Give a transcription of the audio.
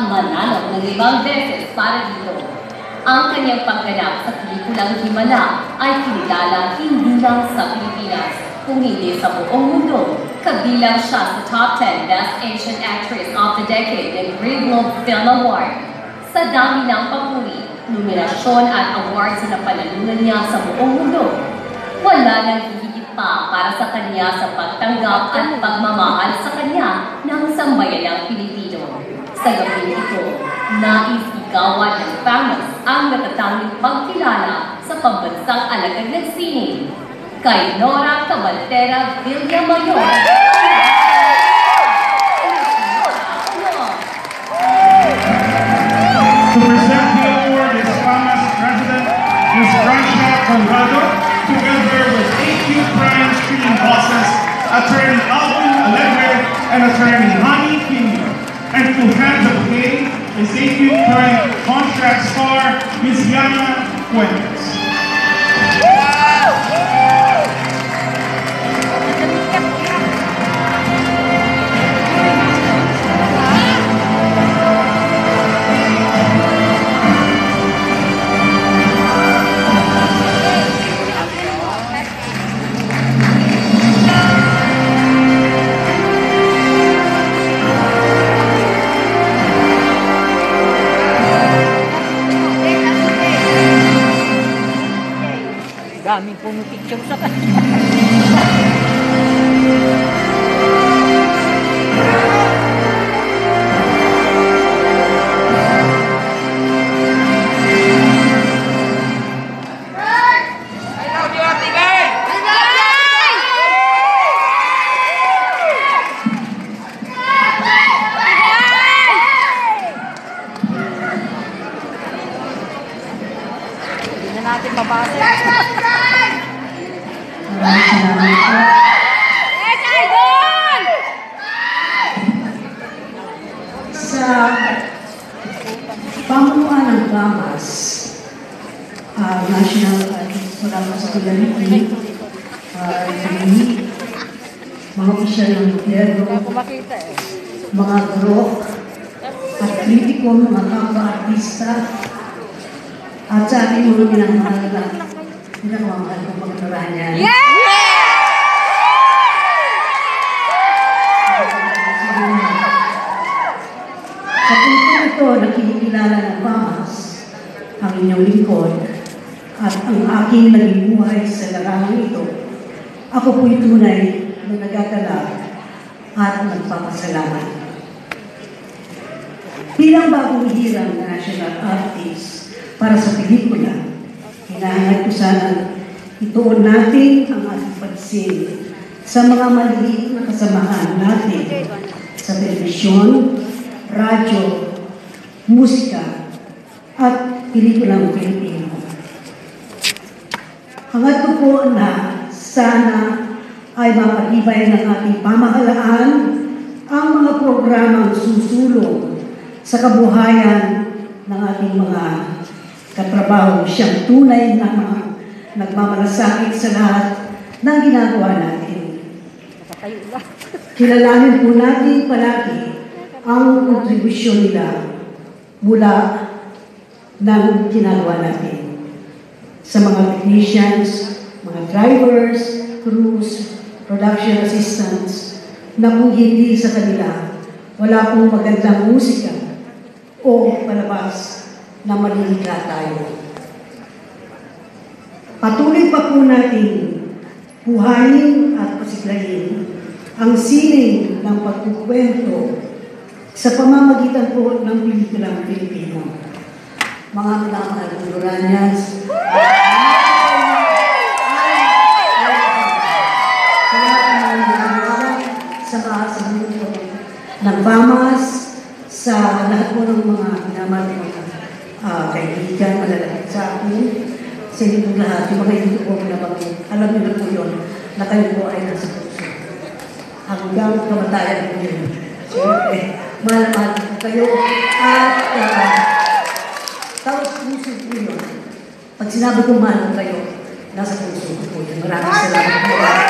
manalo ng 5 beses para dito. Ang kanyang pagganap sa pelikulang Himala ay kilala hindi lang sa Pilipinas, kung hindi sa buong mundo. Kabilang siya sa top 10 Best Asian Actress of the Decade ng Green Globe Film Award. Sa dami ng papuri, nominasyon at awards na napanalunan niya sa buong mundo, wala nang hihigit pa para sa kanya sa pagtanggap at pagmamahal sa kanya ng sambayanang Pilipino. Sa gabing ito, nais igawan ng FAMAS ang natatanging pagkilala sa pambansang alagad ng sining. Kay Nora Cabaltera Villamayor. To present the award is FAMAS President Ms. Gracia Conrado, together with AQ Prime Screen bosses, Attorney Alvin Alegre and Attorney Hani Pino. And to hand the bouquet is AQ Prime Contract Star Ms. Yana Fuentes. Daming pumipicture sa Hindi na natin mabasa. Sa pamunuan ng FAMAS, National Maraming sa Kulaniti, mga opisyal ng gobyerno, mga guro, at kritiko, mga kapwa-artista, at sa ating mga minamahal na pinamamahal kong pagkaranyan. Sa punto ito, nakikilala ng FAMAS, ang inyong lingkod, at ang aking naging buhay sa larangan ito. Ako po'y tunay na nagkakala at nagpapasalamat. Bilang bagong hirang national artist para sa pelikula, hinahangad ko sana ituon natin ang ating pansin sa mga maliliit na kasamahan natin sa telebisyon, radyo, musika, at pelikulang Pilipino. Hangad ko po na sana ay mapatibay ng ating pamahalaan ang mga programang susulong sa kabuhayan ng ating mga katrabaho. Siyang tunay na nagmamalasakit sa lahat ng ginagawa natin. Kilalanin po natin palagi ang kontribusyon nila mula ng ginagawa natin. Sa mga technicians, mga drivers, crews, production assistants, na kung hindi sa kanila, wala pong magandang musika o palabas na malilika tayo. Patuloy pa po natin buhayin at pasiglahin ang sining ng pagkukwento sa pamamagitan po ng pelikulang Pilipino. Mga minamahal ng Loranyas, sa mundo ng FAMAS, sa lahat po ng mga minamahal ng mga kaibigan, malalapit sa akin, sa inyong lahat, yung mga hindi ko pinabagay. Alam niyo na po yun, na kayo po ay nasa puso. Hanggang kamatayan po yun. Siyempre, mahal-mahal po kayo at taos puso po yun. Pag sinabi ko mahal po kayo, nasa puso po yun. Maraming salamat po.